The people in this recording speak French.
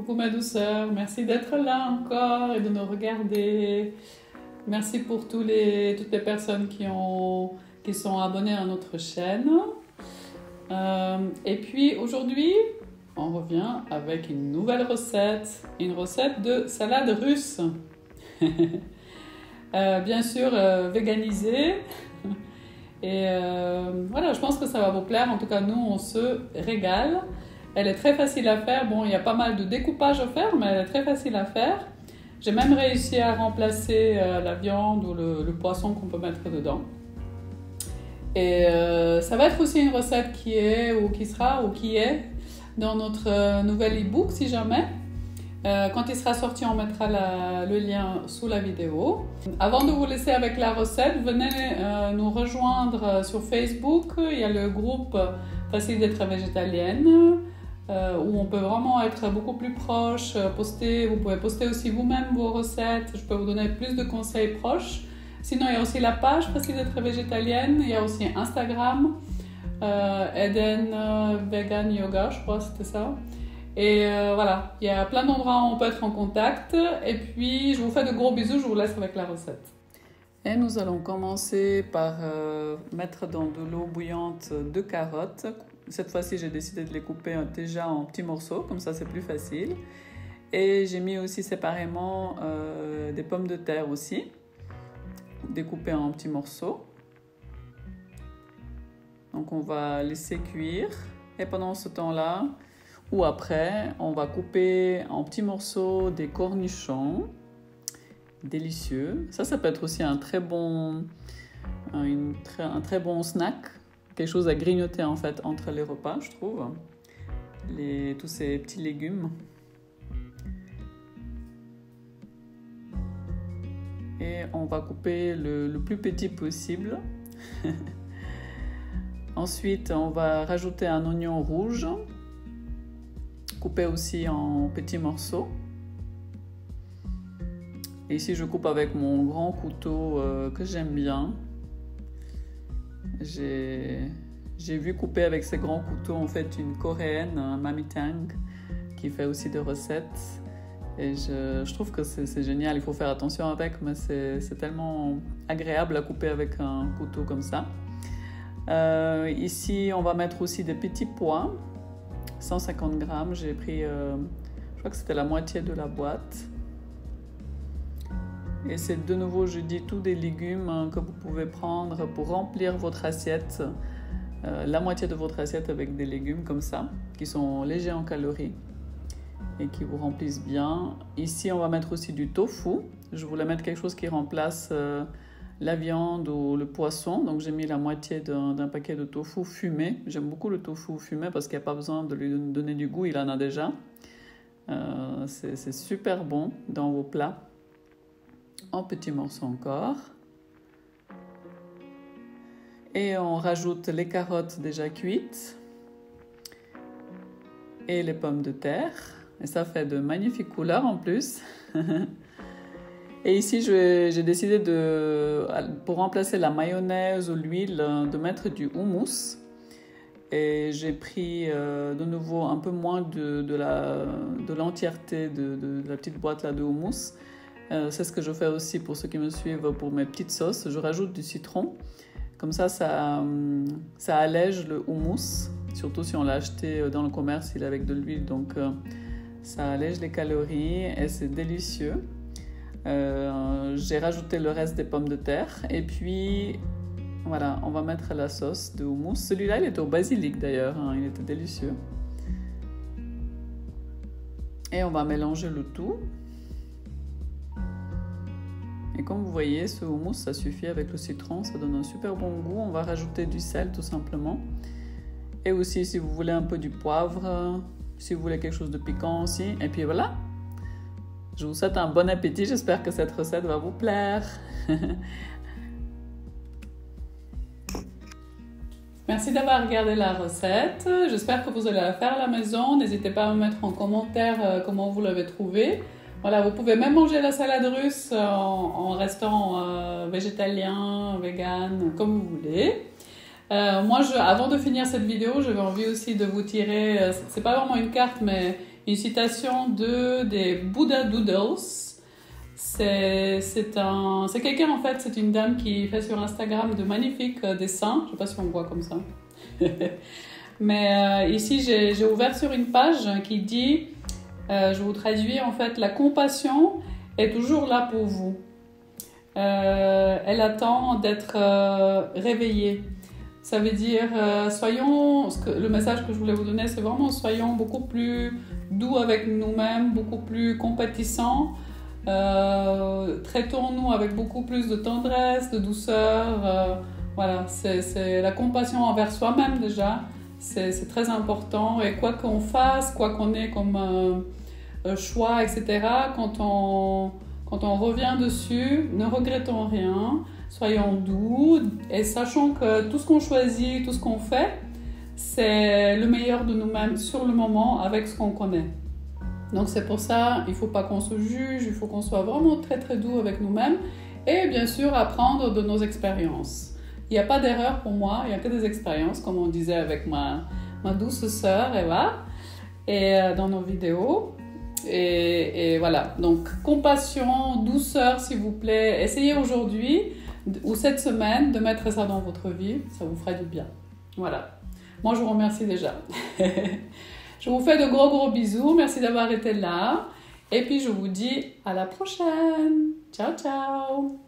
Coucou ma douceur, merci d'être là encore et de nous regarder. Merci pour toutes les personnes qui sont abonnées à notre chaîne. Et puis aujourd'hui, on revient avec une nouvelle recette de salade russe. Bien sûr, véganisée. Et voilà, je pense que ça va vous plaire. En tout cas, nous, on se régale. Elle est très facile à faire. Bon, il y a pas mal de découpage à faire, mais elle est très facile à faire. J'ai même réussi à remplacer la viande ou le poisson qu'on peut mettre dedans. Et ça va être aussi une recette qui est dans notre nouvel e-book, si jamais. Quand il sera sorti, on mettra le lien sous la vidéo. Avant de vous laisser avec la recette, venez nous rejoindre sur Facebook. Il y a le groupe Facile d'être végétalienne, où on peut vraiment être beaucoup plus proche, vous pouvez poster aussi vous-même vos recettes, je peux vous donner plus de conseils proches. Sinon, il y a aussi la page Facile d'être végétalienne, il y a aussi Instagram, Eden Vegan Yoga, je crois que c'était ça. Et voilà, il y a plein d'endroits où on peut être en contact. Et puis, je vous fais de gros bisous, je vous laisse avec la recette. Et nous allons commencer par mettre dans de l'eau bouillante 2 carottes. Cette fois-ci, j'ai décidé de les couper déjà en petits morceaux, comme ça c'est plus facile. Et j'ai mis aussi séparément des pommes de terre aussi, découpées en petits morceaux. Donc on va laisser cuire. Et pendant ce temps-là, ou après, on va couper en petits morceaux des cornichons délicieux. Ça peut être aussi un très bon snack, quelque chose à grignoter en fait entre les repas, je trouve. Tous ces petits légumes. Et on va couper le plus petit possible. Ensuite, on va rajouter un oignon rouge, coupé aussi en petits morceaux. Et ici, je coupe avec mon grand couteau que j'aime bien. J'ai vu couper avec ces grands couteaux en fait une coréenne, Mami Tang, qui fait aussi des recettes. Et je trouve que c'est génial. Il faut faire attention avec, mais c'est tellement agréable à couper avec un couteau comme ça. Ici, on va mettre aussi des petits pois. 150 grammes, j'ai pris, je crois que c'était la moitié de la boîte. Et c'est de nouveau, je dis, tous des légumes que vous pouvez prendre pour remplir votre assiette, la moitié de votre assiette avec des légumes comme ça, qui sont légers en calories et qui vous remplissent bien. Ici, on va mettre aussi du tofu. Je voulais mettre quelque chose qui remplace la viande ou le poisson. Donc, j'ai mis la moitié d'un paquet de tofu fumé. J'aime beaucoup le tofu fumé parce qu'il n'y a pas besoin de lui donner du goût, il en a déjà. C'est super bon dans vos plats. En petits morceaux encore. Et on rajoute les carottes déjà cuites et les pommes de terre. Et ça fait de magnifiques couleurs en plus. Et ici, j'ai décidé pour remplacer la mayonnaise ou l'huile, de mettre du houmous. Et j'ai pris de nouveau un peu moins de l'entièreté de la petite boîte là de houmous. C'est ce que je fais aussi pour ceux qui me suivent pour mes petites sauces. Je rajoute du citron. Comme ça allège le houmous. Surtout si on l'a acheté dans le commerce, il est avec de l'huile. Donc ça allège les calories et c'est délicieux. J'ai rajouté le reste des pommes de terre. Et puis voilà, on va mettre la sauce de houmous. Celui-là, il était au basilic d'ailleurs. Hein, il était délicieux. Et on va mélanger le tout. Et comme vous voyez, ce houmous, ça suffit avec le citron, ça donne un super bon goût. On va rajouter du sel tout simplement. Et aussi, si vous voulez un peu du poivre, si vous voulez quelque chose de piquant aussi. Et puis voilà, je vous souhaite un bon appétit. J'espère que cette recette va vous plaire. Merci d'avoir regardé la recette. J'espère que vous allez la faire à la maison. N'hésitez pas à me mettre en commentaire comment vous l'avez trouvée. Voilà, vous pouvez même manger la salade russe en restant végétalien, vegan, comme vous voulez. Moi, avant de finir cette vidéo, j'avais envie aussi de vous tirer, c'est pas vraiment une carte, mais une citation des Buddha Doodles. C'est quelqu'un, en fait, c'est une dame qui fait sur Instagram de magnifiques dessins. Je ne sais pas si on voit comme ça. Mais ici, j'ai ouvert sur une page qui dit, je vous traduis, en fait, la compassion est toujours là pour vous. Elle attend d'être réveillée. Ça veut dire, le message que je voulais vous donner, c'est vraiment soyons beaucoup plus doux avec nous-mêmes, beaucoup plus compatissants. Traitons-nous avec beaucoup plus de tendresse, de douceur. Voilà, c'est la compassion envers soi-même déjà. C'est très important. Et quoi qu'on fasse, quoi qu'on ait comme choix, etc., quand on revient dessus, ne regrettons rien. Soyons doux et sachons que tout ce qu'on choisit, tout ce qu'on fait, c'est le meilleur de nous-mêmes sur le moment avec ce qu'on connaît. Donc c'est pour ça, il ne faut pas qu'on se juge, il faut qu'on soit vraiment très très doux avec nous-mêmes et bien sûr apprendre de nos expériences. Il n'y a pas d'erreur pour moi, il n'y a que des expériences, comme on disait avec ma douce sœur Eva et dans nos vidéos. Et voilà, donc compassion, douceur s'il vous plaît, essayez aujourd'hui ou cette semaine de mettre ça dans votre vie, ça vous fera du bien. Voilà, moi je vous remercie déjà. Je vous fais de gros bisous, merci d'avoir été là et puis je vous dis à la prochaine. Ciao ciao.